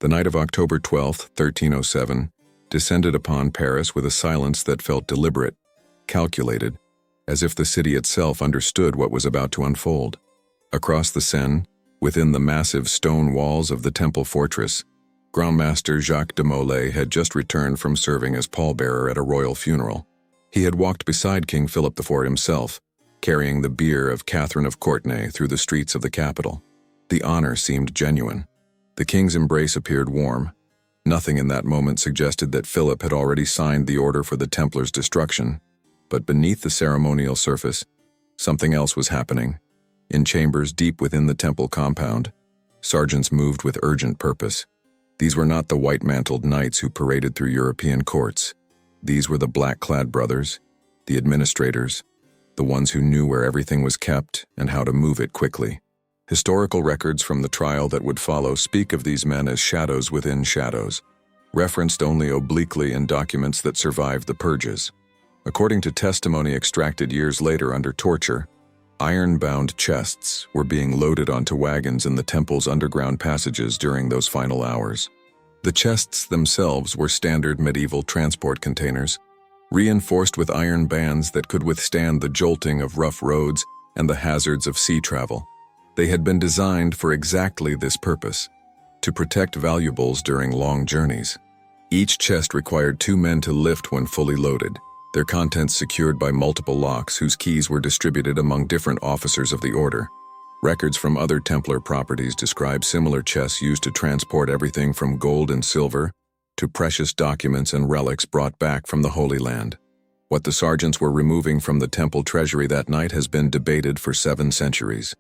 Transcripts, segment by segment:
The night of October 12, 1307, descended upon Paris with a silence that felt deliberate, calculated, as if the city itself understood what was about to unfold. Across the Seine, within the massive stone walls of the Temple fortress, Grand Master Jacques de Molay had just returned from serving as pallbearer at a royal funeral. He had walked beside King Philip IV himself, carrying the bier of Catherine of Courtenay through the streets of the capital. The honor seemed genuine. The king's embrace appeared warm. Nothing in that moment suggested that Philip had already signed the order for the Templars' destruction. But beneath the ceremonial surface, something else was happening. In chambers deep within the temple compound, sergeants moved with urgent purpose. These were not the white-mantled knights who paraded through European courts. These were the black-clad brothers, the administrators, the ones who knew where everything was kept and how to move it quickly. Historical records from the trial that would follow speak of these men as shadows within shadows, referenced only obliquely in documents that survived the purges. According to testimony extracted years later under torture, iron-bound chests were being loaded onto wagons in the temple's underground passages during those final hours. The chests themselves were standard medieval transport containers, reinforced with iron bands that could withstand the jolting of rough roads and the hazards of sea travel. They had been designed for exactly this purpose, to protect valuables during long journeys. Each chest required 2 men to lift when fully loaded, their contents secured by multiple locks whose keys were distributed among different officers of the order. Records from other Templar properties describe similar chests used to transport everything from gold and silver to precious documents and relics brought back from the Holy Land. What the sergeants were removing from the temple treasury that night has been debated for 7 centuries.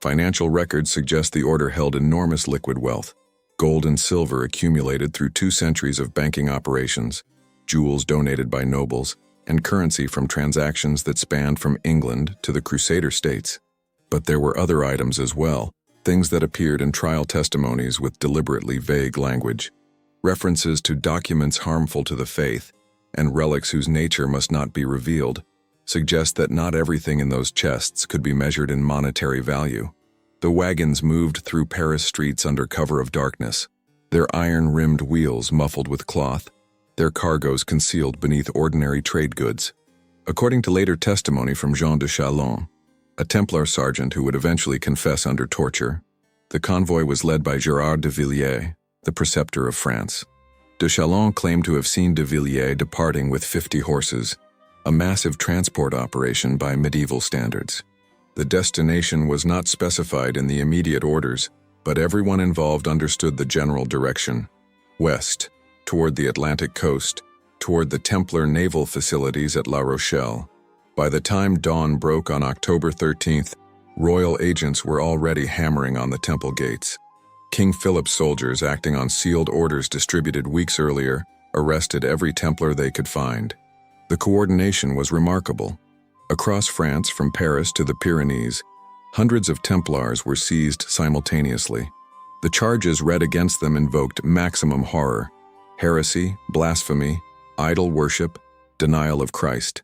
Financial records suggest the order held enormous liquid wealth. Gold and silver accumulated through 2 centuries of banking operations, jewels donated by nobles, and currency from transactions that spanned from England to the Crusader states. But there were other items as well, things that appeared in trial testimonies with deliberately vague language. References to documents harmful to the faith and relics whose nature must not be revealed suggest that not everything in those chests could be measured in monetary value. The wagons moved through Paris streets under cover of darkness, their iron-rimmed wheels muffled with cloth, their cargoes concealed beneath ordinary trade goods. According to later testimony from Jean de Chalon, a Templar sergeant who would eventually confess under torture, the convoy was led by Gérard de Villiers, the preceptor of France. De Chalon claimed to have seen de Villiers departing with 50 horses, a massive transport operation by medieval standards. The destination was not specified in the immediate orders, but everyone involved understood the general direction: west, toward the Atlantic coast, toward the Templar naval facilities at La Rochelle. By the time dawn broke on October 13th, royal agents were already hammering on the temple gates. King Philip's soldiers, acting on sealed orders distributed weeks earlier, arrested every Templar they could find. The coordination was remarkable. Across France, from Paris to the Pyrenees, hundreds of Templars were seized simultaneously. The charges read against them invoked maximum horror: heresy, blasphemy, idol worship, denial of Christ.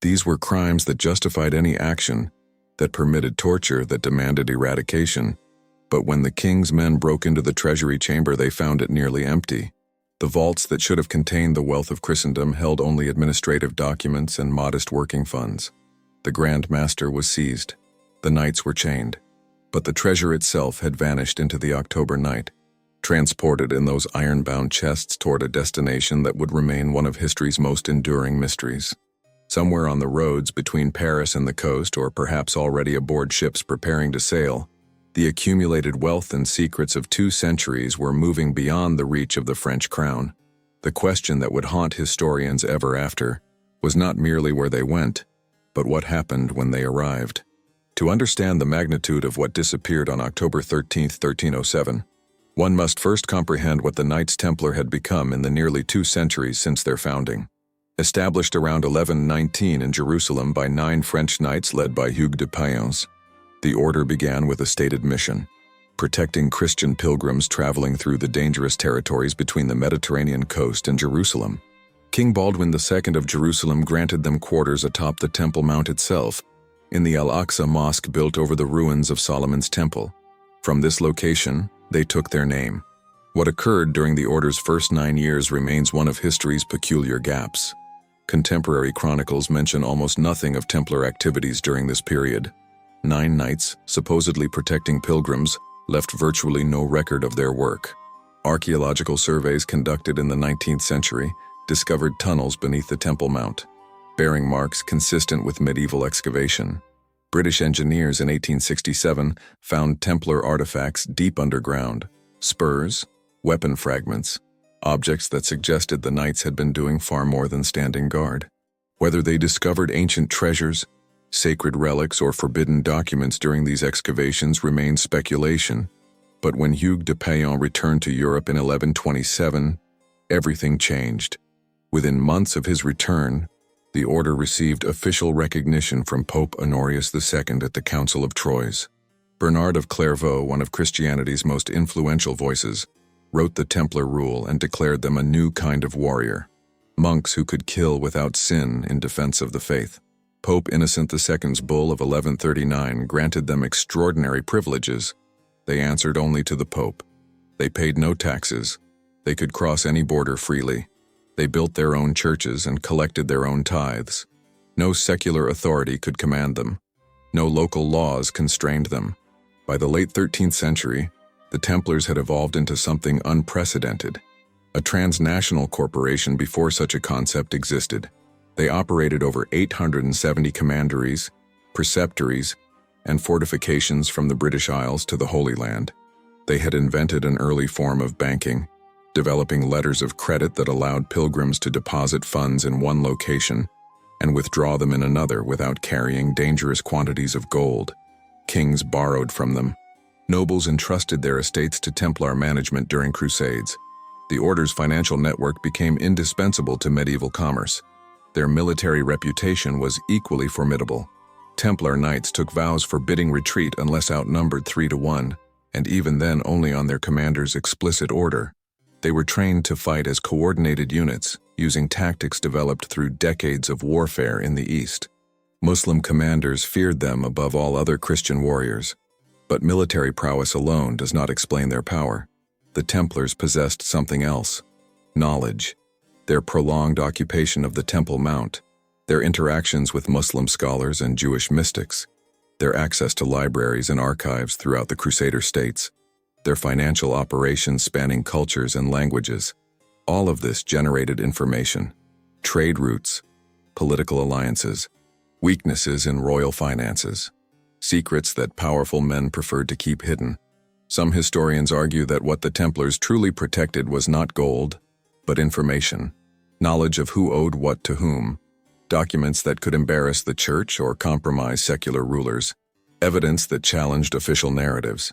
These were crimes that justified any action, that permitted torture, that demanded eradication. But when the king's men broke into the treasury chamber, they found it nearly empty. The vaults that should have contained the wealth of Christendom held only administrative documents and modest working funds. The Grand Master was seized. The knights were chained. But the treasure itself had vanished into the October night, transported in those iron-bound chests toward a destination that would remain one of history's most enduring mysteries. Somewhere on the roads between Paris and the coast, or perhaps already aboard ships preparing to sail, the accumulated wealth and secrets of 2 centuries were moving beyond the reach of the French crown. The question that would haunt historians ever after was not merely where they went, but what happened when they arrived. To understand the magnitude of what disappeared on October 13, 1307, one must first comprehend what the Knights Templar had become in the nearly 2 centuries since their founding. Established around 1119 in Jerusalem by 9 French knights led by Hugues de Payens, the order began with a stated mission: protecting Christian pilgrims traveling through the dangerous territories between the Mediterranean coast and Jerusalem. King Baldwin II of Jerusalem granted them quarters atop the Temple Mount itself, in the Al-Aqsa Mosque built over the ruins of Solomon's Temple. From this location, they took their name. What occurred during the order's first 9 years remains one of history's peculiar gaps. Contemporary chronicles mention almost nothing of Templar activities during this period. 9 knights, supposedly protecting pilgrims, left virtually no record of their work. Archaeological surveys conducted in the 19th century discovered tunnels beneath the Temple Mount, bearing marks consistent with medieval excavation. British engineers in 1867 found Templar artifacts deep underground: spurs, weapon fragments, objects that suggested the knights had been doing far more than standing guard. Whether they discovered ancient treasures, sacred relics, or forbidden documents during these excavations remains speculation. But when Hugues de Payan returned to Europe in 1127, everything changed. Within months of his return, the order received official recognition from Pope Honorius II at the Council of Troyes. Bernard of Clairvaux, one of Christianity's most influential voices, wrote the Templar rule and declared them a new kind of warrior, monks who could kill without sin in defense of the faith. Pope Innocent II's bull of 1139 granted them extraordinary privileges. They answered only to the Pope. They paid no taxes. They could cross any border freely. They built their own churches and collected their own tithes. No secular authority could command them. No local laws constrained them. By the late 13th century, the Templars had evolved into something unprecedented, a transnational corporation before such a concept existed. They operated over 870 commanderies, preceptories, and fortifications from the British Isles to the Holy Land. They had invented an early form of banking, developing letters of credit that allowed pilgrims to deposit funds in one location and withdraw them in another without carrying dangerous quantities of gold. Kings borrowed from them. Nobles entrusted their estates to Templar management during Crusades. The order's financial network became indispensable to medieval commerce. Their military reputation was equally formidable. Templar knights took vows forbidding retreat unless outnumbered 3-1, and even then only on their commander's explicit order. They were trained to fight as coordinated units, using tactics developed through decades of warfare in the East. Muslim commanders feared them above all other Christian warriors. But military prowess alone does not explain their power. The Templars possessed something else: knowledge. Their prolonged occupation of the Temple Mount, their interactions with Muslim scholars and Jewish mystics, their access to libraries and archives throughout the Crusader states, their financial operations spanning cultures and languages. All of this generated information, trade routes, political alliances, weaknesses in royal finances, secrets that powerful men preferred to keep hidden. Some historians argue that what the Templars truly protected was not gold, but information, knowledge of who owed what to whom, documents that could embarrass the church or compromise secular rulers, evidence that challenged official narratives.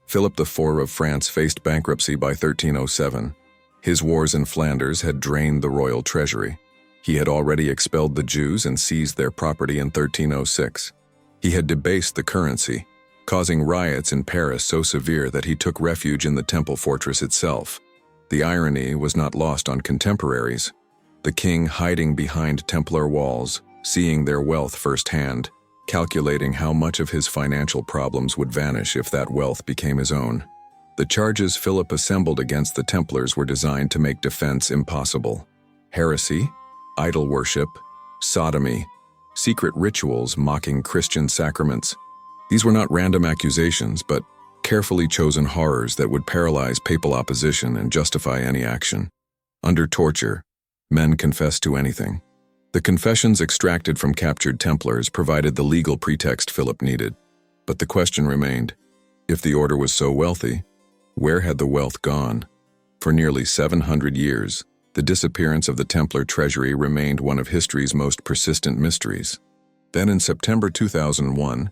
Philip IV of France faced bankruptcy by 1307. His wars in Flanders had drained the royal treasury. He had already expelled the Jews and seized their property in 1306. He had debased the currency, causing riots in Paris so severe that he took refuge in the temple fortress itself. The irony was not lost on contemporaries. The king hiding behind Templar walls, seeing their wealth firsthand, calculating how much of his financial problems would vanish if that wealth became his own. The charges Philip assembled against the Templars were designed to make defense impossible: heresy, idol worship, sodomy, secret rituals mocking Christian sacraments. These were not random accusations, but carefully chosen horrors that would paralyze papal opposition and justify any action. Under torture, men confessed to anything. The confessions extracted from captured Templars provided the legal pretext Philip needed. But the question remained: if the order was so wealthy, where had the wealth gone? For nearly 700 years, the disappearance of the Templar treasury remained one of history's most persistent mysteries. Then in September 2001,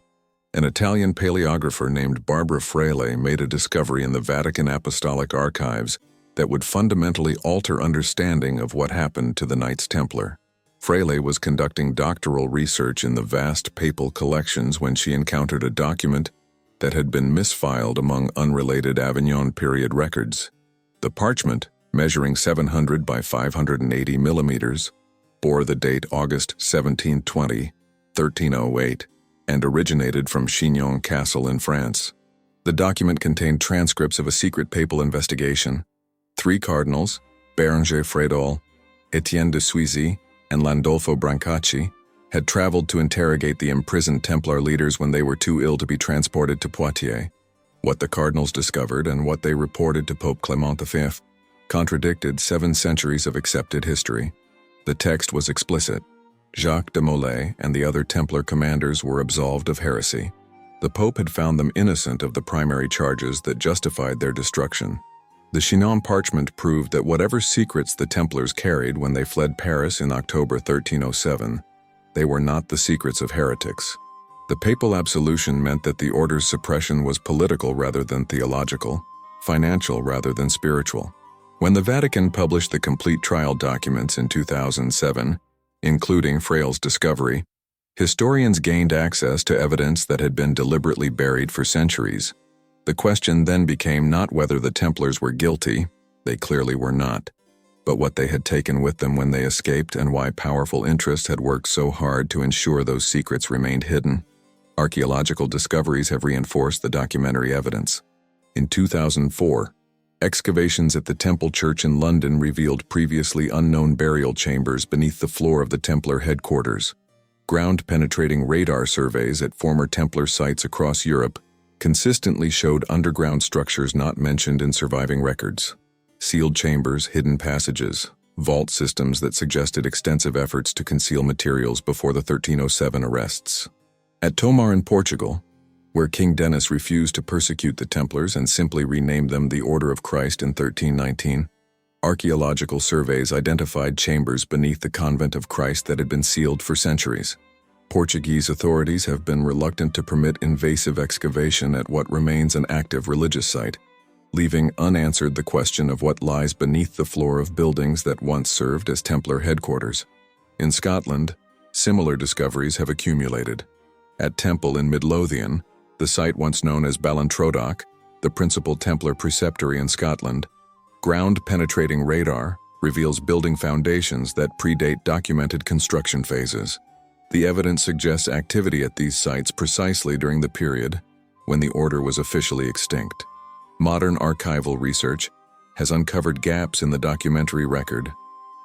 an Italian paleographer named Barbara Fraile made a discovery in the Vatican Apostolic Archives that would fundamentally alter understanding of what happened to the Knights Templar. Fraile was conducting doctoral research in the vast papal collections when she encountered a document that had been misfiled among unrelated Avignon period records. The parchment, measuring 700 by 580 millimeters, bore the date August 1720, 1308, and originated from Chinon Castle in France. The document contained transcripts of a secret papal investigation, 3 cardinals, Bérenger Frédol, Étienne de Suisy, and Landolfo Brancacci, had traveled to interrogate the imprisoned Templar leaders when they were too ill to be transported to Poitiers. What the cardinals discovered and what they reported to Pope Clement V contradicted 7 centuries of accepted history. The text was explicit. Jacques de Molay and the other Templar commanders were absolved of heresy. The Pope had found them innocent of the primary charges that justified their destruction. The Chinon parchment proved that whatever secrets the Templars carried when they fled Paris in October 1307, they were not the secrets of heretics. The papal absolution meant that the order's suppression was political rather than theological, financial rather than spiritual. When the Vatican published the complete trial documents in 2007, including Freyle's discovery, historians gained access to evidence that had been deliberately buried for centuries. The question then became not whether the Templars were guilty, they clearly were not, but what they had taken with them when they escaped and why powerful interests had worked so hard to ensure those secrets remained hidden. Archaeological discoveries have reinforced the documentary evidence. In 2004, excavations at the Temple Church in London revealed previously unknown burial chambers beneath the floor of the Templar headquarters. Ground-penetrating radar surveys at former Templar sites across Europe consistently showed underground structures not mentioned in surviving records. Sealed chambers, hidden passages, vault systems that suggested extensive efforts to conceal materials before the 1307 arrests. At Tomar in Portugal, where King Denis refused to persecute the Templars and simply renamed them the Order of Christ in 1319, archaeological surveys identified chambers beneath the Convent of Christ that had been sealed for centuries. Portuguese authorities have been reluctant to permit invasive excavation at what remains an active religious site, leaving unanswered the question of what lies beneath the floor of buildings that once served as Templar headquarters. In Scotland, similar discoveries have accumulated. At Temple in Midlothian, the site once known as Ballintrodoch, the principal Templar preceptory in Scotland, ground-penetrating radar reveals building foundations that predate documented construction phases. The evidence suggests activity at these sites precisely during the period when the order was officially extinct. Modern archival research has uncovered gaps in the documentary record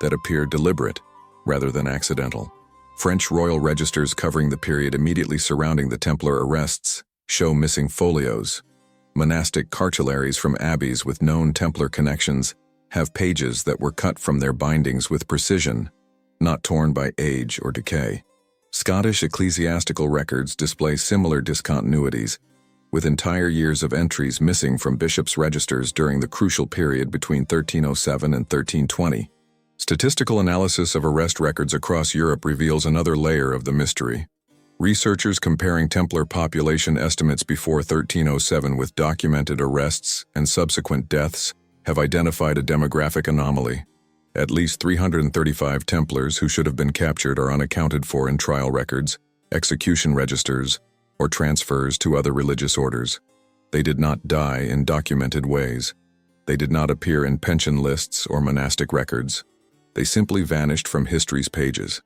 that appear deliberate rather than accidental. French royal registers covering the period immediately surrounding the Templar arrests show missing folios. Monastic cartularies from abbeys with known Templar connections have pages that were cut from their bindings with precision, not torn by age or decay. Scottish ecclesiastical records display similar discontinuities, with entire years of entries missing from bishops' registers during the crucial period between 1307 and 1320. Statistical analysis of arrest records across Europe reveals another layer of the mystery. Researchers comparing Templar population estimates before 1307 with documented arrests and subsequent deaths have identified a demographic anomaly. At least 335 Templars who should have been captured are unaccounted for in trial records, execution registers, or transfers to other religious orders. They did not die in documented ways. They did not appear in pension lists or monastic records. They simply vanished from history's pages.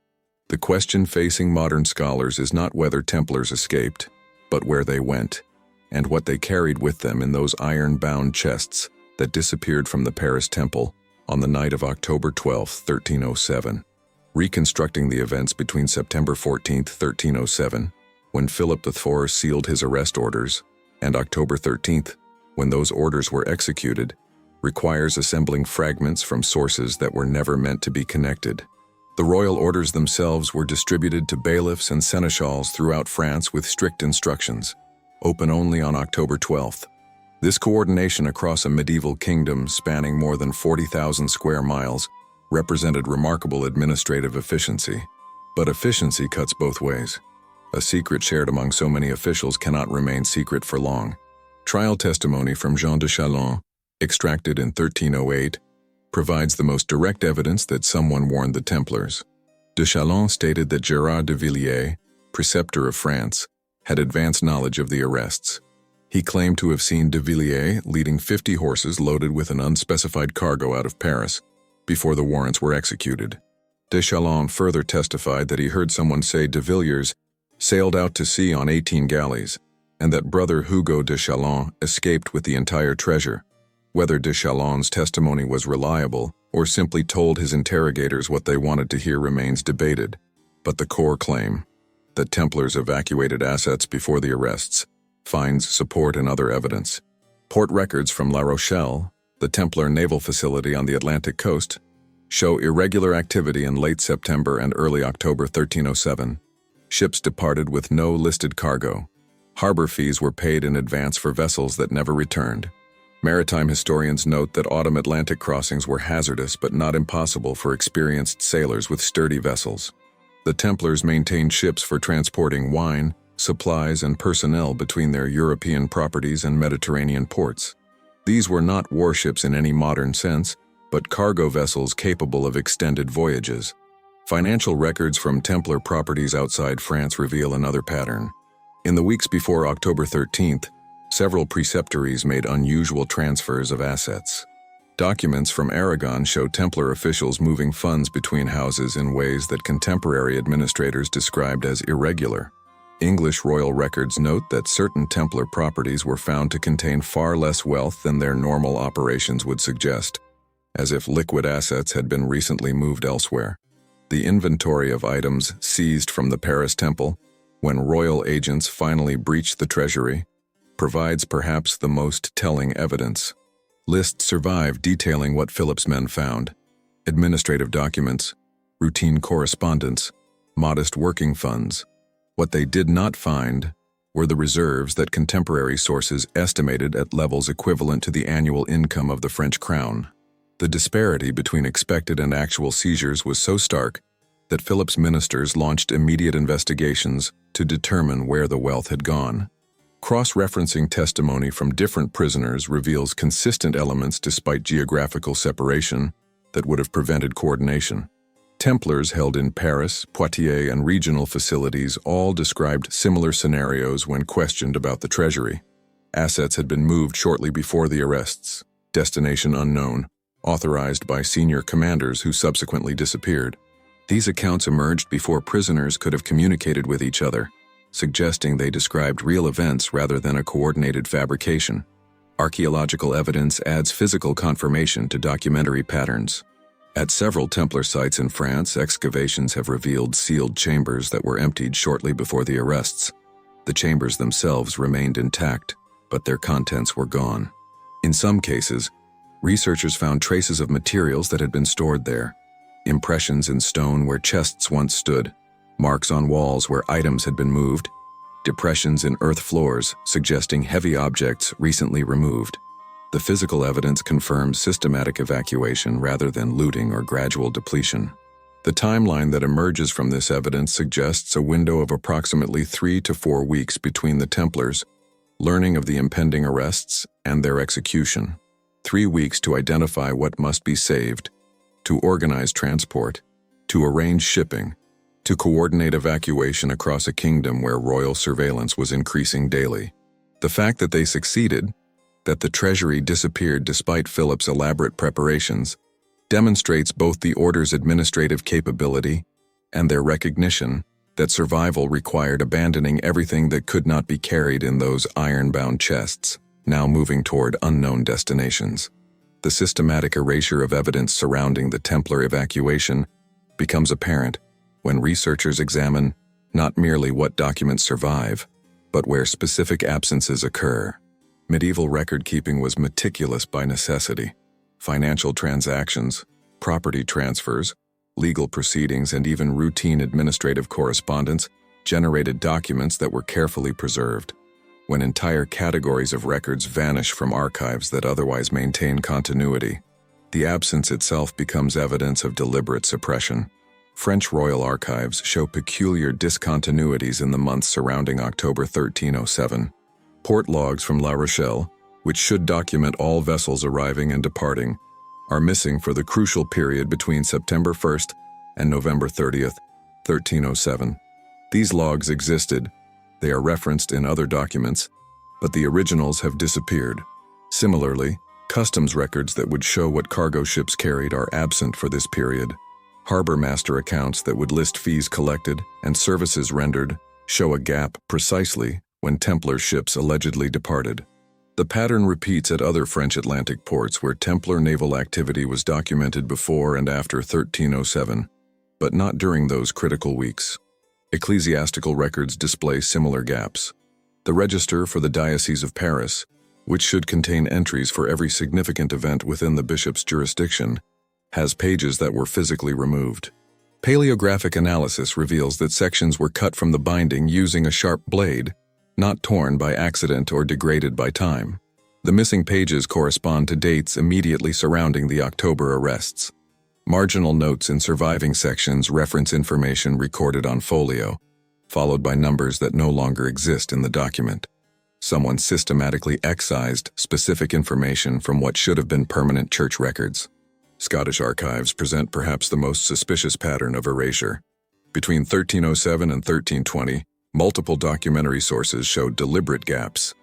The question facing modern scholars is not whether Templars escaped, but where they went, and what they carried with them in those iron-bound chests that disappeared from the Paris Temple on the night of October 12, 1307. Reconstructing the events between September 14, 1307, when Philip IV sealed his arrest orders, and October 13, when those orders were executed, requires assembling fragments from sources that were never meant to be connected. The royal orders themselves were distributed to bailiffs and seneschals throughout France with strict instructions, open only on October 12th. This coordination across a medieval kingdom spanning more than 40,000 square miles represented remarkable administrative efficiency. But efficiency cuts both ways. A secret shared among so many officials cannot remain secret for long. Trial testimony from Jean de Chalon, extracted in 1308, provides the most direct evidence that someone warned the Templars. De Chalon stated that Gérard de Villiers, preceptor of France, had advanced knowledge of the arrests. He claimed to have seen de Villiers leading 50 horses loaded with an unspecified cargo out of Paris before the warrants were executed. De Chalon further testified that he heard someone say de Villiers sailed out to sea on 18 galleys, and that brother Hugo de Chalon escaped with the entire treasure. Whether de Chalon's testimony was reliable or simply told his interrogators what they wanted to hear remains debated, but the core claim, that Templars evacuated assets before the arrests, finds support in other evidence. Port records from La Rochelle, the Templar naval facility on the Atlantic coast, show irregular activity in late September and early October 1307. Ships departed with no listed cargo. Harbor fees were paid in advance for vessels that never returned. Maritime historians note that autumn Atlantic crossings were hazardous but not impossible for experienced sailors with sturdy vessels. The Templars maintained ships for transporting wine, supplies, and personnel between their European properties and Mediterranean ports. These were not warships in any modern sense, but cargo vessels capable of extended voyages. Financial records from Templar properties outside France reveal another pattern. In the weeks before October 13th, several preceptories made unusual transfers of assets. Documents from Aragon show Templar officials moving funds between houses in ways that contemporary administrators described as irregular. English royal records note that certain Templar properties were found to contain far less wealth than their normal operations would suggest, as if liquid assets had been recently moved elsewhere. The inventory of items seized from the Paris Temple, when royal agents finally breached the Treasury, provides perhaps the most telling evidence. Lists survive detailing what Philip's men found: administrative documents, routine correspondence, modest working funds. What they did not find were the reserves that contemporary sources estimated at levels equivalent to the annual income of the French crown. The disparity between expected and actual seizures was so stark that Philip's ministers launched immediate investigations to determine where the wealth had gone. Cross-referencing testimony from different prisoners reveals consistent elements despite geographical separation that would have prevented coordination. Templars held in Paris, Poitiers, and regional facilities all described similar scenarios when questioned about the Treasury. Assets had been moved shortly before the arrests, destination unknown, authorized by senior commanders who subsequently disappeared. These accounts emerged before prisoners could have communicated with each other, suggesting they described real events rather than a coordinated fabrication. Archaeological evidence adds physical confirmation to documentary patterns. At several Templar sites in France, excavations have revealed sealed chambers that were emptied shortly before the arrests. The chambers themselves remained intact, but their contents were gone. In some cases, researchers found traces of materials that had been stored there: impressions in stone where chests once stood, marks on walls where items had been moved, depressions in earth floors suggesting heavy objects recently removed. The physical evidence confirms systematic evacuation rather than looting or gradual depletion. The timeline that emerges from this evidence suggests a window of approximately 3 to 4 weeks between the Templars learning of the impending arrests and their execution. 3 weeks to identify what must be saved, to organize transport, to arrange shipping, to coordinate evacuation across a kingdom where royal surveillance was increasing daily. The fact that they succeeded, that the Treasury disappeared despite Philip's elaborate preparations, demonstrates both the order's administrative capability and their recognition that survival required abandoning everything that could not be carried in those iron-bound chests, now moving toward unknown destinations. The systematic erasure of evidence surrounding the Templar evacuation becomes apparent when researchers examine not merely what documents survive, but where specific absences occur. Medieval record-keeping was meticulous by necessity. Financial transactions, property transfers, legal proceedings, and even routine administrative correspondence generated documents that were carefully preserved. When entire categories of records vanish from archives that otherwise maintain continuity, the absence itself becomes evidence of deliberate suppression. French royal archives show peculiar discontinuities in the months surrounding October 1307. Port logs from La Rochelle, which should document all vessels arriving and departing, are missing for the crucial period between September 1st and November 30th, 1307. These logs existed. They are referenced in other documents, but the originals have disappeared. Similarly, customs records that would show what cargo ships carried are absent for this period. Harbor master accounts that would list fees collected and services rendered show a gap precisely when Templar ships allegedly departed. The pattern repeats at other French Atlantic ports where Templar naval activity was documented before and after 1307, but not during those critical weeks. Ecclesiastical records display similar gaps. The register for the Diocese of Paris, which should contain entries for every significant event within the bishop's jurisdiction, has pages that were physically removed. Paleographic analysis reveals that sections were cut from the binding using a sharp blade, not torn by accident or degraded by time. The missing pages correspond to dates immediately surrounding the October arrests. Marginal notes in surviving sections reference information recorded on folio, followed by numbers that no longer exist in the document. Someone systematically excised specific information from what should have been permanent church records. Scottish archives present perhaps the most suspicious pattern of erasure. Between 1307 and 1320, multiple documentary sources showed deliberate gaps.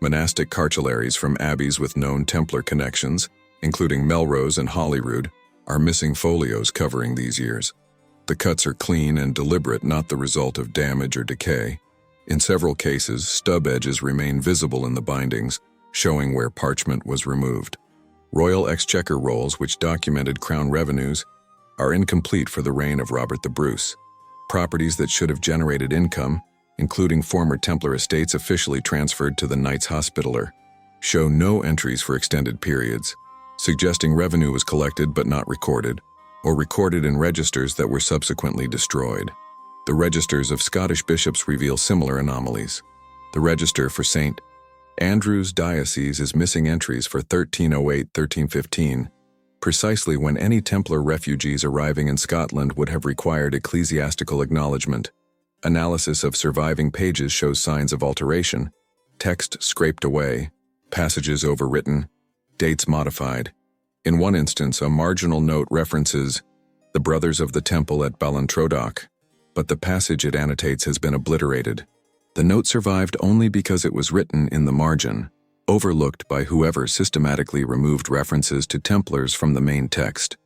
Monastic cartularies from abbeys with known Templar connections, including Melrose and Holyrood, are missing folios covering these years. The cuts are clean and deliberate, not the result of damage or decay. In several cases, stub edges remain visible in the bindings, showing where parchment was removed. Royal Exchequer rolls, which documented crown revenues, are incomplete for the reign of Robert the Bruce. Properties that should have generated income, including former Templar estates officially transferred to the Knights Hospitaller, show no entries for extended periods, suggesting revenue was collected but not recorded, or recorded in registers that were subsequently destroyed. The registers of Scottish bishops reveal similar anomalies. The register for St. Andrew's Diocese is missing entries for 1308-1315, precisely when any Templar refugees arriving in Scotland would have required ecclesiastical acknowledgement. Analysis of surviving pages shows signs of alteration, text scraped away, passages overwritten, dates modified. In one instance, a marginal note references the Brothers of the Temple at Ballintrodoch, but the passage it annotates has been obliterated. The note survived only because it was written in the margin, overlooked by whoever systematically removed references to Templars from the main text.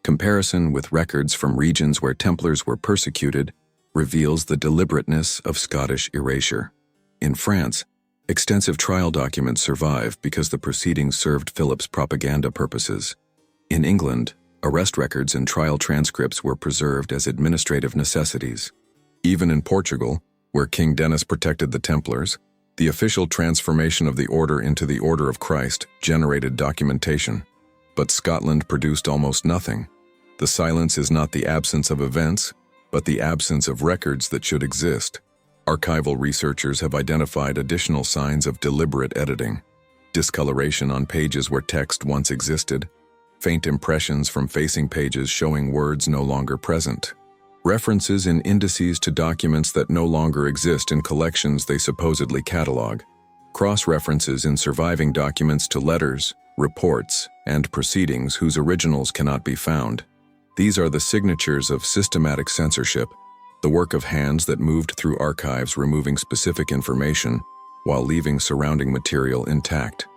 Comparison with records from regions where Templars were persecuted reveals the deliberateness of Scottish erasure. In France, extensive trial documents survive because the proceedings served Philip's propaganda purposes. In England, arrest records and trial transcripts were preserved as administrative necessities. Even in Portugal, where King Denis protected the Templars, the official transformation of the order into the Order of Christ generated documentation. But Scotland produced almost nothing. The silence is not the absence of events, but the absence of records that should exist. Archival researchers have identified additional signs of deliberate editing: discoloration on pages where text once existed, faint impressions from facing pages showing words no longer present, references in indices to documents that no longer exist in collections they supposedly catalog, cross-references in surviving documents to letters, reports, and proceedings whose originals cannot be found. These are the signatures of systematic censorship, the work of hands that moved through archives removing specific information while leaving surrounding material intact.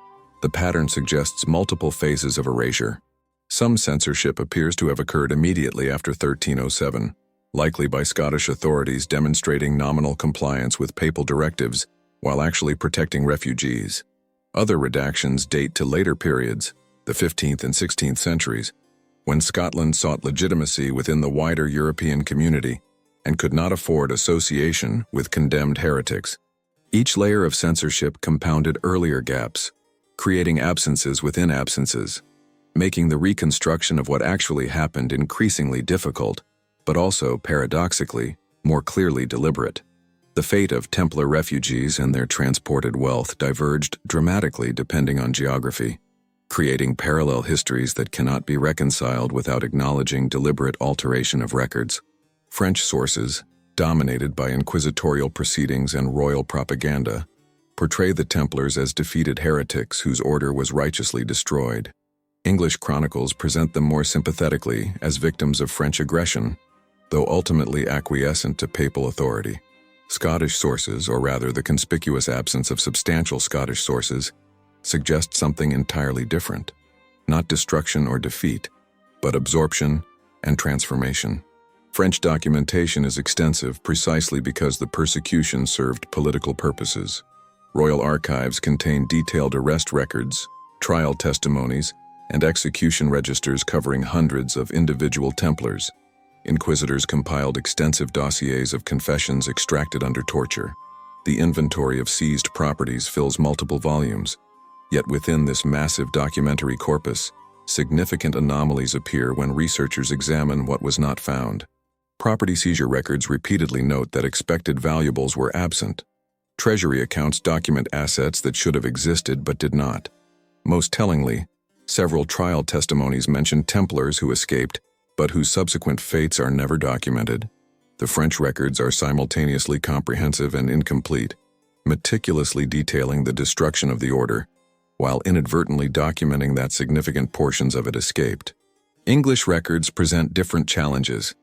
The pattern suggests multiple phases of erasure. Some censorship appears to have occurred immediately after 1307, likely by Scottish authorities demonstrating nominal compliance with papal directives while actually protecting refugees. Other redactions date to later periods, the 15th and 16th centuries, when Scotland sought legitimacy within the wider European community and could not afford association with condemned heretics. Each layer of censorship compounded earlier gaps, creating absences within absences, making the reconstruction of what actually happened increasingly difficult, but also, paradoxically, more clearly deliberate. The fate of Templar refugees and their transported wealth diverged dramatically depending on geography, creating parallel histories that cannot be reconciled without acknowledging deliberate alteration of records. French sources, dominated by inquisitorial proceedings and royal propaganda, portray the Templars as defeated heretics whose order was righteously destroyed. English chronicles present them more sympathetically as victims of French aggression, though ultimately acquiescent to papal authority. Scottish sources, or rather the conspicuous absence of substantial Scottish sources, suggest something entirely different. Not destruction or defeat, but absorption and transformation. French documentation is extensive precisely because the persecution served political purposes. Royal archives contain detailed arrest records, trial testimonies, and execution registers covering hundreds of individual Templars. Inquisitors compiled extensive dossiers of confessions extracted under torture. The inventory of seized properties fills multiple volumes. Yet within this massive documentary corpus, significant anomalies appear when researchers examine what was not found. Property seizure records repeatedly note that expected valuables were absent. Treasury accounts document assets that should have existed but did not. Most tellingly, several trial testimonies mention Templars who escaped, but whose subsequent fates are never documented. The French records are simultaneously comprehensive and incomplete, meticulously detailing the destruction of the order, while inadvertently documenting that significant portions of it escaped. English records present different challenges.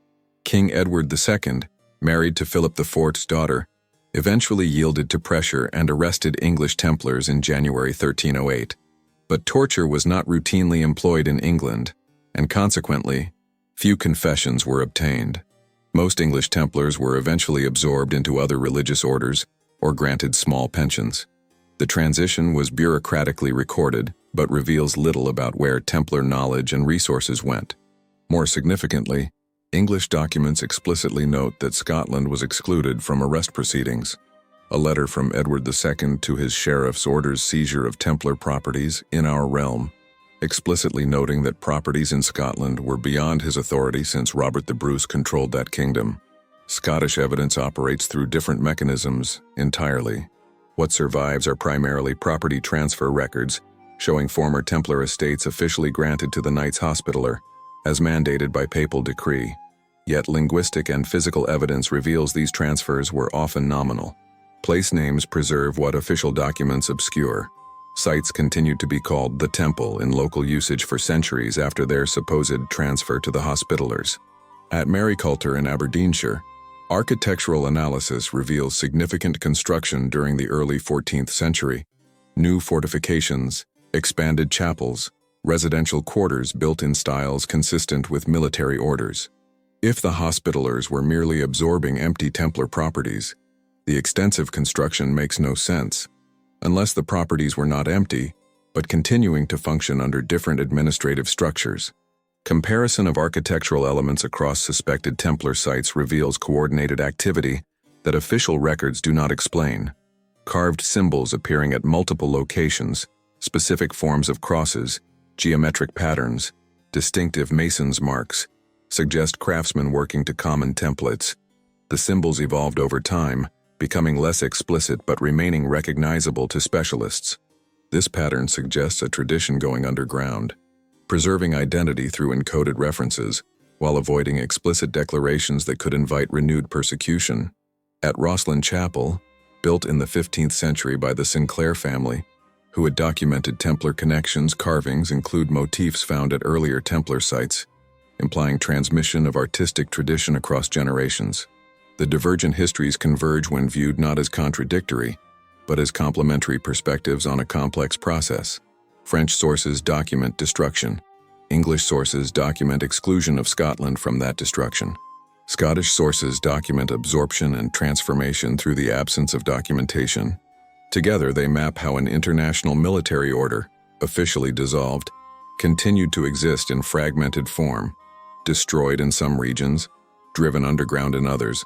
King Edward II, married to Philip IV's daughter, eventually yielded to pressure and arrested English Templars in January 1308. But torture was not routinely employed in England, and consequently, few confessions were obtained. Most English Templars were eventually absorbed into other religious orders or granted small pensions. The transition was bureaucratically recorded, but reveals little about where Templar knowledge and resources went. More significantly, English documents explicitly note that Scotland was excluded from arrest proceedings. A letter from Edward II to his sheriffs orders seizure of Templar properties in our realm, explicitly noting that properties in Scotland were beyond his authority since Robert the Bruce controlled that kingdom. Scottish evidence operates through different mechanisms entirely. What survives are primarily property transfer records, showing former Templar estates officially granted to the Knights Hospitaller, as mandated by papal decree. Yet linguistic and physical evidence reveals these transfers were often nominal. Place names preserve what official documents obscure. Sites continued to be called the Temple in local usage for centuries after their supposed transfer to the Hospitallers. At Maryculter in Aberdeenshire, architectural analysis reveals significant construction during the early 14th century. New fortifications, expanded chapels, residential quarters built in styles consistent with military orders. If the Hospitallers were merely absorbing empty Templar properties, the extensive construction makes no sense, unless the properties were not empty, but continuing to function under different administrative structures. Comparison of architectural elements across suspected Templar sites reveals coordinated activity that official records do not explain. Carved symbols appearing at multiple locations, specific forms of crosses, geometric patterns, distinctive mason's marks, suggest craftsmen working to common templates. The symbols evolved over time, becoming less explicit but remaining recognizable to specialists. This pattern suggests a tradition going underground, preserving identity through encoded references, while avoiding explicit declarations that could invite renewed persecution. At Rosslyn Chapel, built in the 15th century by the Sinclair family, who had documented Templar connections, carvings include motifs found at earlier Templar sites, implying transmission of artistic tradition across generations. The divergent histories converge when viewed not as contradictory, but as complementary perspectives on a complex process. French sources document destruction. English sources document exclusion of Scotland from that destruction. Scottish sources document absorption and transformation through the absence of documentation. Together, they map how an international military order, officially dissolved, continued to exist in fragmented form, destroyed in some regions, driven underground in others,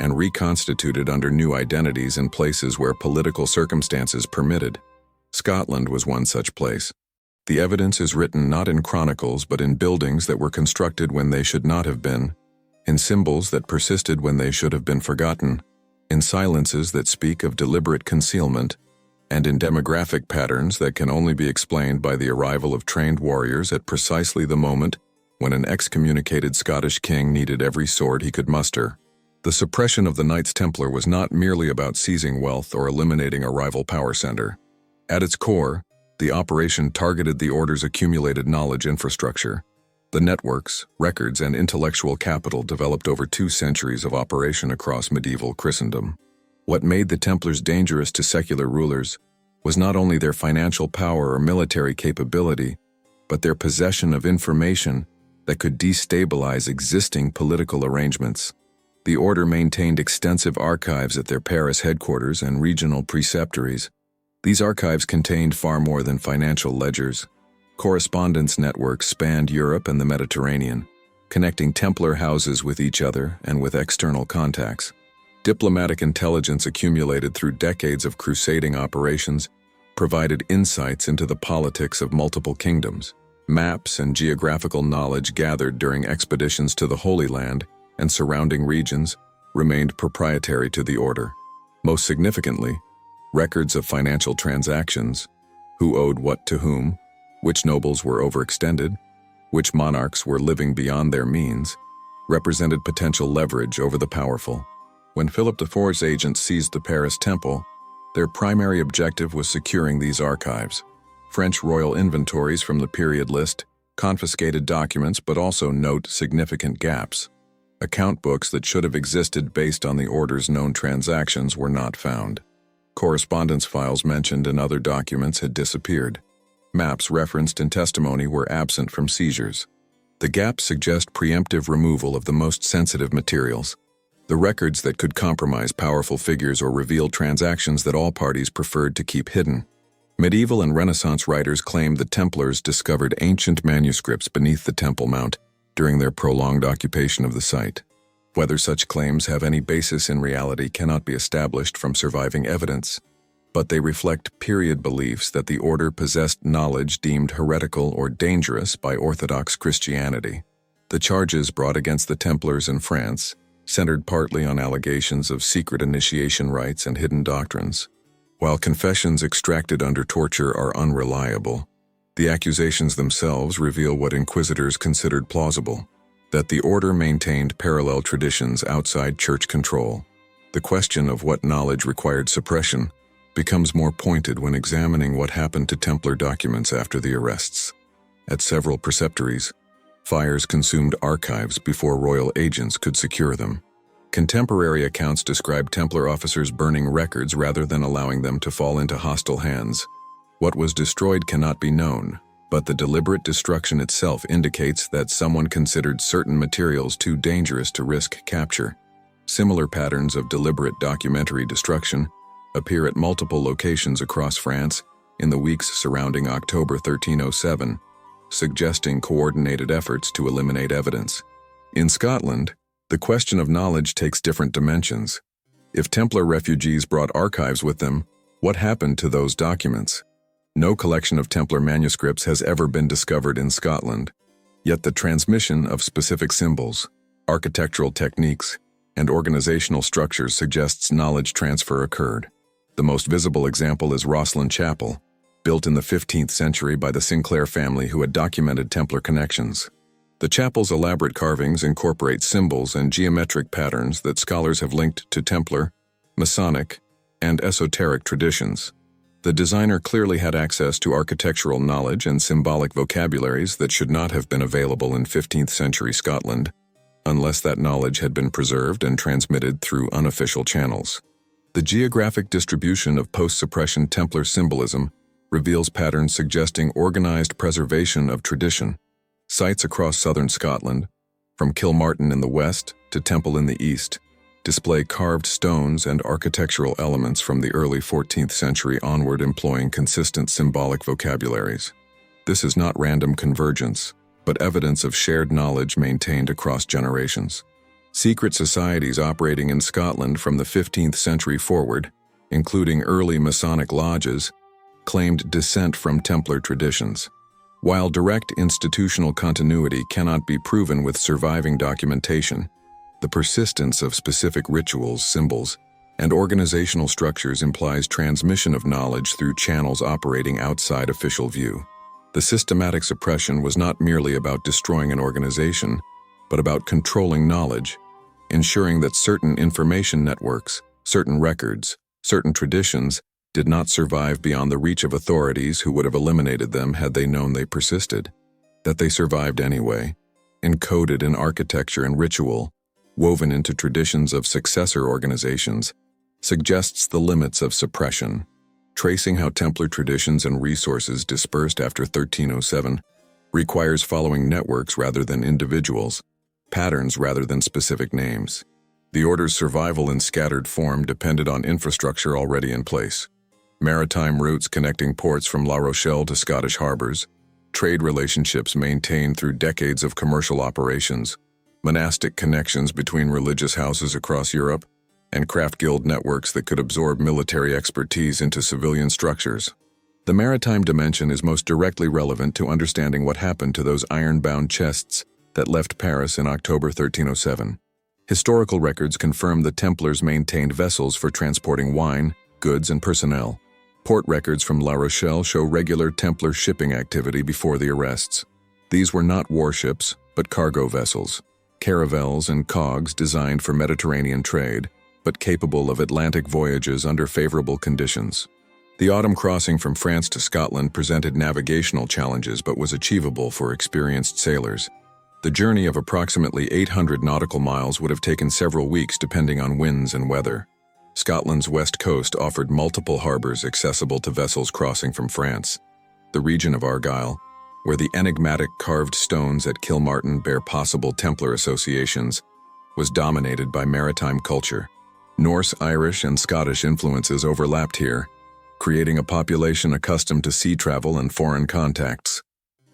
and reconstituted under new identities in places where political circumstances permitted. Scotland was one such place. The evidence is written not in chronicles but in buildings that were constructed when they should not have been, in symbols that persisted when they should have been forgotten, in silences that speak of deliberate concealment, and in demographic patterns that can only be explained by the arrival of trained warriors at precisely the moment when an excommunicated Scottish king needed every sword he could muster. The suppression of the Knights Templar was not merely about seizing wealth or eliminating a rival power center. At its core, the operation targeted the order's accumulated knowledge infrastructure. The networks, records, and intellectual capital developed over 2 centuries of operation across medieval Christendom. What made the Templars dangerous to secular rulers was not only their financial power or military capability, but their possession of information that could destabilize existing political arrangements. The order maintained extensive archives at their Paris headquarters and regional preceptories, These archives contained far more than financial ledgers. Correspondence networks spanned Europe and the Mediterranean, connecting Templar houses with each other and with external contacts. Diplomatic intelligence accumulated through decades of crusading operations provided insights into the politics of multiple kingdoms. Maps and geographical knowledge gathered during expeditions to the Holy Land and surrounding regions remained proprietary to the order. Most significantly, records of financial transactions, who owed what to whom, which nobles were overextended, which monarchs were living beyond their means, represented potential leverage over the powerful. When Philip IV's agents seized the Paris Temple, their primary objective was securing these archives. French royal inventories from the period list confiscated documents but also note significant gaps. Account books that should have existed based on the order's known transactions were not found. Correspondence files mentioned in other documents had disappeared. Maps referenced in testimony were absent from seizures. The gaps suggest preemptive removal of the most sensitive materials, the records that could compromise powerful figures or reveal transactions that all parties preferred to keep hidden. Medieval and Renaissance writers claimed the Templars discovered ancient manuscripts beneath the Temple Mount during their prolonged occupation of the site. Whether such claims have any basis in reality cannot be established from surviving evidence, but they reflect period beliefs that the order possessed knowledge deemed heretical or dangerous by Orthodox Christianity. The charges brought against the Templars in France centered partly on allegations of secret initiation rites and hidden doctrines. While confessions extracted under torture are unreliable, the accusations themselves reveal what inquisitors considered plausible, that the order maintained parallel traditions outside church control. The question of what knowledge required suppression becomes more pointed when examining what happened to Templar documents after the arrests. At several preceptories, fires consumed archives before royal agents could secure them. Contemporary accounts describe Templar officers burning records rather than allowing them to fall into hostile hands. What was destroyed cannot be known, but the deliberate destruction itself indicates that someone considered certain materials too dangerous to risk capture. Similar patterns of deliberate documentary destruction appear at multiple locations across France in the weeks surrounding October 1307, suggesting coordinated efforts to eliminate evidence. In Scotland, the question of knowledge takes different dimensions. If Templar refugees brought archives with them, what happened to those documents? No collection of Templar manuscripts has ever been discovered in Scotland, yet the transmission of specific symbols, architectural techniques, and organizational structures suggests knowledge transfer occurred. The most visible example is Rosslyn Chapel, built in the 15th century by the Sinclair family who had documented Templar connections. The chapel's elaborate carvings incorporate symbols and geometric patterns that scholars have linked to Templar, Masonic, and esoteric traditions. The designer clearly had access to architectural knowledge and symbolic vocabularies that should not have been available in 15th century Scotland, unless that knowledge had been preserved and transmitted through unofficial channels. The geographic distribution of post-suppression Templar symbolism reveals patterns suggesting organized preservation of tradition. Sites across southern Scotland, from Kilmartin in the west to Temple in the east, display carved stones and architectural elements from the early 14th century onward employing consistent symbolic vocabularies. This is not random convergence, but evidence of shared knowledge maintained across generations. Secret societies operating in Scotland from the 15th century forward, including early Masonic lodges, claimed descent from Templar traditions. While direct institutional continuity cannot be proven with surviving documentation, the persistence of specific rituals, symbols, and organizational structures implies transmission of knowledge through channels operating outside official view. The systematic suppression was not merely about destroying an organization, but about controlling knowledge, ensuring that certain information networks, certain records, certain traditions did not survive beyond the reach of authorities who would have eliminated them had they known they persisted. That they survived anyway, encoded in architecture and ritual, woven into traditions of successor organizations, suggests the limits of suppression. Tracing how Templar traditions and resources dispersed after 1307 requires following networks rather than individuals, patterns rather than specific names. The order's survival in scattered form depended on infrastructure already in place. maritime routes connecting ports from La Rochelle to Scottish harbors, trade relationships maintained through decades of commercial operations, monastic connections between religious houses across Europe, and craft guild networks that could absorb military expertise into civilian structures. The maritime dimension is most directly relevant to understanding what happened to those iron-bound chests that left Paris in October 1307. Historical records confirm the Templars maintained vessels for transporting wine, goods, and personnel. Port records from La Rochelle show regular Templar shipping activity before the arrests. These were not warships, but cargo vessels, caravels and cogs designed for Mediterranean trade, but capable of Atlantic voyages under favorable conditions. The autumn crossing from France to Scotland presented navigational challenges but was achievable for experienced sailors. The journey of approximately 800 nautical miles would have taken several weeks depending on winds and weather. Scotland's west coast offered multiple harbors accessible to vessels crossing from France. The region of Argyll, where the enigmatic carved stones at Kilmartin bear possible Templar associations, was dominated by maritime culture. Norse, Irish, and Scottish influences overlapped here, creating a population accustomed to sea travel and foreign contacts.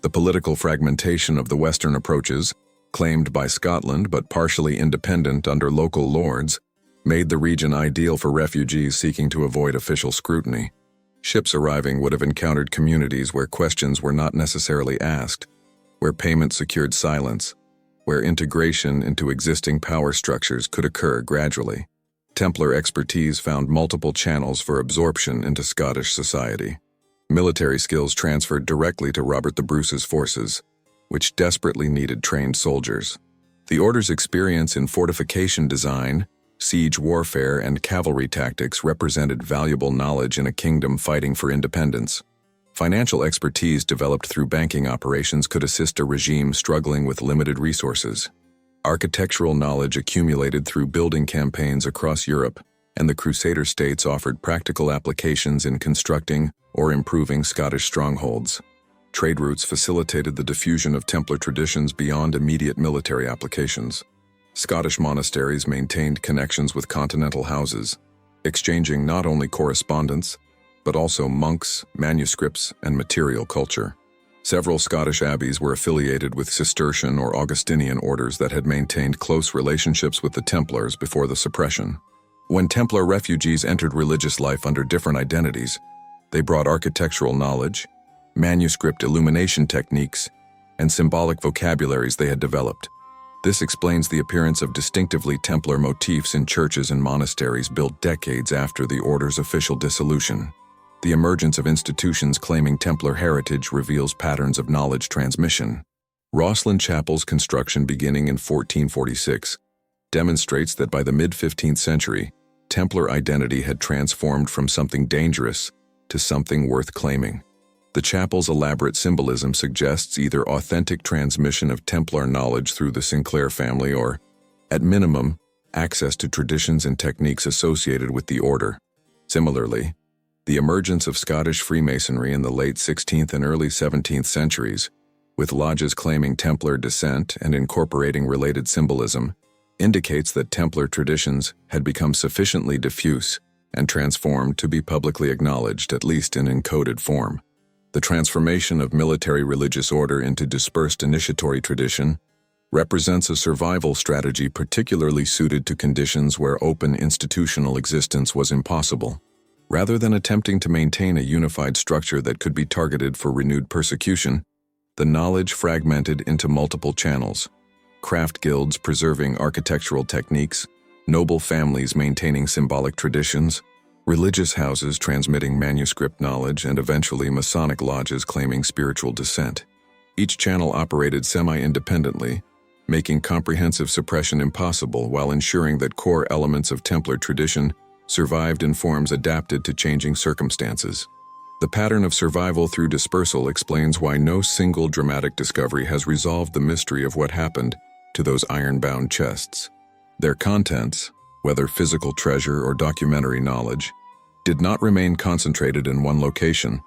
The political fragmentation of the Western approaches, claimed by Scotland but partially independent under local lords, made the region ideal for refugees seeking to avoid official scrutiny. Ships arriving would have encountered communities where questions were not necessarily asked, where payment secured silence, where integration into existing power structures could occur gradually. Templar expertise found multiple channels for absorption into Scottish society. Military skills transferred directly to Robert the Bruce's forces, which desperately needed trained soldiers. The Order's experience in fortification design, siege warfare, and cavalry tactics represented valuable knowledge in a kingdom fighting for independence. Financial expertise developed through banking operations could assist a regime struggling with limited resources. Architectural knowledge accumulated through building campaigns across Europe, and the Crusader states offered practical applications in constructing or improving Scottish strongholds. Trade routes facilitated the diffusion of Templar traditions beyond immediate military applications. Scottish monasteries maintained connections with continental houses, exchanging not only correspondence, but also monks, manuscripts, and material culture. Several Scottish abbeys were affiliated with Cistercian or Augustinian orders that had maintained close relationships with the Templars before the suppression. When Templar refugees entered religious life under different identities, they brought architectural knowledge, manuscript illumination techniques, and symbolic vocabularies they had developed. This explains the appearance of distinctively Templar motifs in churches and monasteries built decades after the order's official dissolution. The emergence of institutions claiming Templar heritage reveals patterns of knowledge transmission. Rosslyn Chapel's construction beginning in 1446 demonstrates that by the mid-15th century, Templar identity had transformed from something dangerous to something worth claiming. The chapel's elaborate symbolism suggests either authentic transmission of Templar knowledge through the Sinclair family or, at minimum, access to traditions and techniques associated with the order. Similarly, the emergence of Scottish Freemasonry in the late 16th and early 17th centuries, with lodges claiming Templar descent and incorporating related symbolism, indicates that Templar traditions had become sufficiently diffuse and transformed to be publicly acknowledged, at least in encoded form. The transformation of military religious order into dispersed initiatory tradition represents a survival strategy particularly suited to conditions where open institutional existence was impossible. Rather than attempting to maintain a unified structure that could be targeted for renewed persecution, the knowledge fragmented into multiple channels. Craft guilds preserving architectural techniques, noble families maintaining symbolic traditions, religious houses transmitting manuscript knowledge, and eventually Masonic lodges claiming spiritual descent. Each channel operated semi-independently, making comprehensive suppression impossible while ensuring that core elements of Templar tradition survived in forms adapted to changing circumstances. The pattern of survival through dispersal explains why no single dramatic discovery has resolved the mystery of what happened to those iron-bound chests. Their contents, whether physical treasure or documentary knowledge, did not remain concentrated in one location,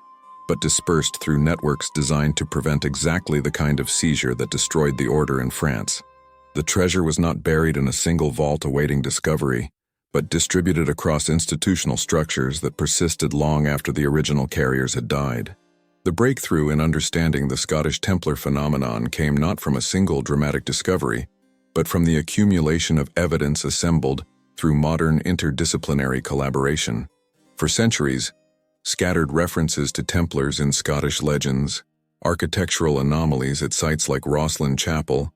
but dispersed through networks designed to prevent exactly the kind of seizure that destroyed the order in France. The treasure was not buried in a single vault awaiting discovery, but distributed across institutional structures that persisted long after the original carriers had died. The breakthrough in understanding the Scottish Templar phenomenon came not from a single dramatic discovery, but from the accumulation of evidence assembled through modern interdisciplinary collaboration. For centuries, scattered references to Templars in Scottish legends, architectural anomalies at sites like Rosslyn Chapel,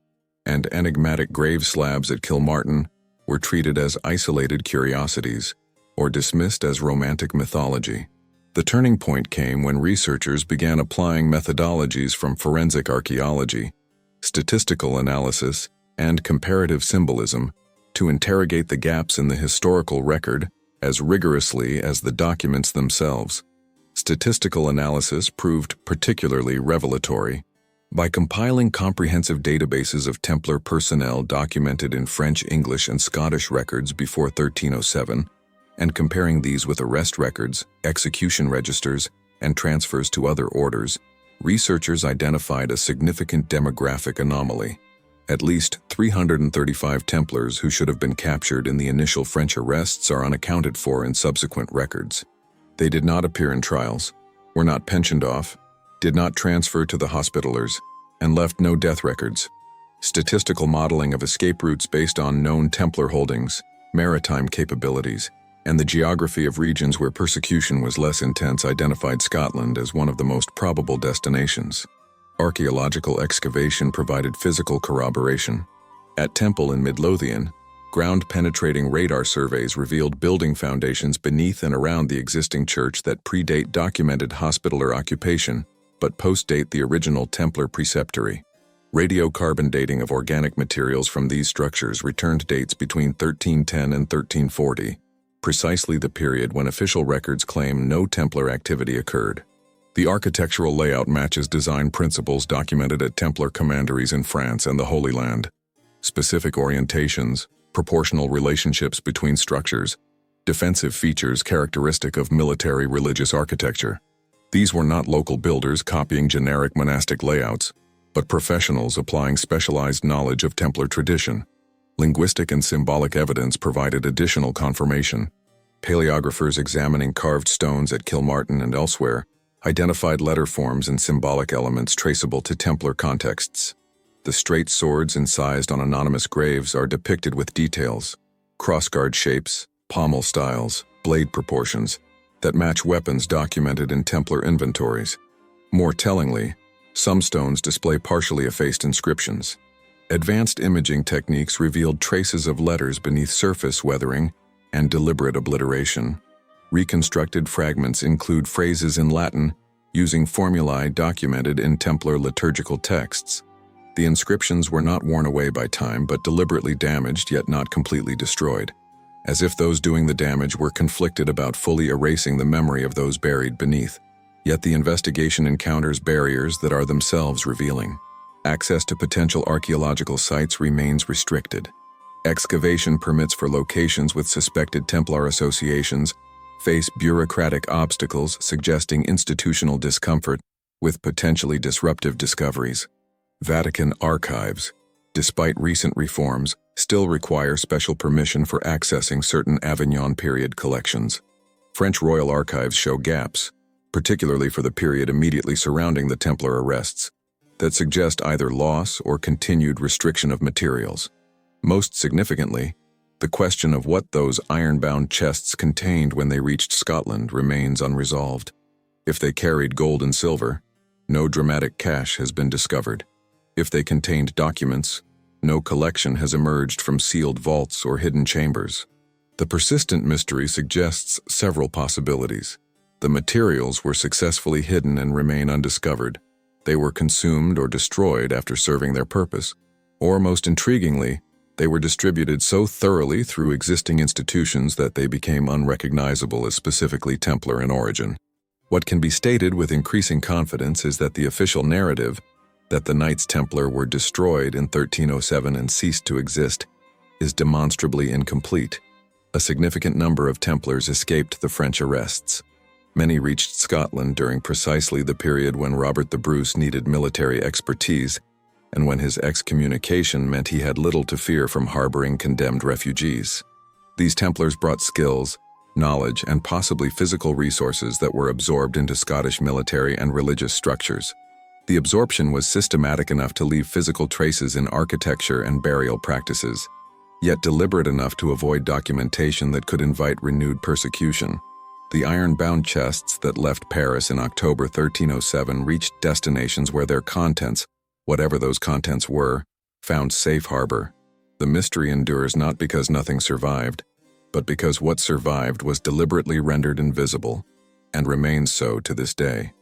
and enigmatic grave slabs at Kilmartin were treated as isolated curiosities or dismissed as romantic mythology. The turning point came when researchers began applying methodologies from forensic archaeology, statistical analysis, and comparative symbolism to interrogate the gaps in the historical record as rigorously as the documents themselves. Statistical analysis proved particularly revelatory. By compiling comprehensive databases of Templar personnel documented in French, English, and Scottish records before 1307, and comparing these with arrest records, execution registers, and transfers to other orders, researchers identified a significant demographic anomaly. At least 335 Templars who should have been captured in the initial French arrests are unaccounted for in subsequent records. They did not appear in trials, were not pensioned off, did not transfer to the Hospitallers, and left no death records. Statistical modeling of escape routes based on known Templar holdings, maritime capabilities, and the geography of regions where persecution was less intense identified Scotland as one of the most probable destinations. Archaeological excavation provided physical corroboration. At Temple in Midlothian, ground-penetrating radar surveys revealed building foundations beneath and around the existing church that predate documented Hospitaller occupation, but postdate the original Templar preceptory. Radiocarbon dating of organic materials from these structures returned dates between 1310 and 1340, precisely the period when official records claim no Templar activity occurred. The architectural layout matches design principles documented at Templar commanderies in France and the Holy Land. Specific orientations, proportional relationships between structures, defensive features characteristic of military religious architecture. These were not local builders copying generic monastic layouts, but professionals applying specialized knowledge of Templar tradition. Linguistic and symbolic evidence provided additional confirmation. Paleographers examining carved stones at Kilmartin and elsewhere identified letter forms and symbolic elements traceable to Templar contexts. The straight swords incised on anonymous graves are depicted with details, crossguard shapes, pommel styles, blade proportions, that match weapons documented in Templar inventories. More tellingly, some stones display partially effaced inscriptions. Advanced imaging techniques revealed traces of letters beneath surface weathering and deliberate obliteration. Reconstructed fragments include phrases in Latin using formulae documented in Templar liturgical texts. The inscriptions were not worn away by time but deliberately damaged yet not completely destroyed, as if those doing the damage were conflicted about fully erasing the memory of those buried beneath. Yet the investigation encounters barriers that are themselves revealing. Access to potential archaeological sites remains restricted. Excavation permits for locations with suspected Templar associations face bureaucratic obstacles suggesting institutional discomfort with potentially disruptive discoveries. Vatican archives, despite recent reforms, still require special permission for accessing certain Avignon period collections. French royal archives show gaps, particularly for the period immediately surrounding the Templar arrests, that suggest either loss or continued restriction of materials. Most significantly, the question of what those iron-bound chests contained when they reached Scotland remains unresolved. If they carried gold and silver, no dramatic cache has been discovered. If they contained documents, no collection has emerged from sealed vaults or hidden chambers. The persistent mystery suggests several possibilities. The materials were successfully hidden and remain undiscovered. They were consumed or destroyed after serving their purpose, or most intriguingly, they were distributed so thoroughly through existing institutions that they became unrecognizable as specifically Templar in origin. What can be stated with increasing confidence is that the official narrative that the Knights Templar were destroyed in 1307 and ceased to exist is demonstrably incomplete. A significant number of Templars escaped the French arrests. Many reached Scotland during precisely the period when Robert the Bruce needed military expertise and when his excommunication meant he had little to fear from harboring condemned refugees. These Templars brought skills, knowledge, and possibly physical resources that were absorbed into Scottish military and religious structures. The absorption was systematic enough to leave physical traces in architecture and burial practices, yet deliberate enough to avoid documentation that could invite renewed persecution. The iron-bound chests that left Paris in October 1307 reached destinations where their contents, whatever those contents were, found safe harbor. The mystery endures not because nothing survived, but because what survived was deliberately rendered invisible, and remains so to this day.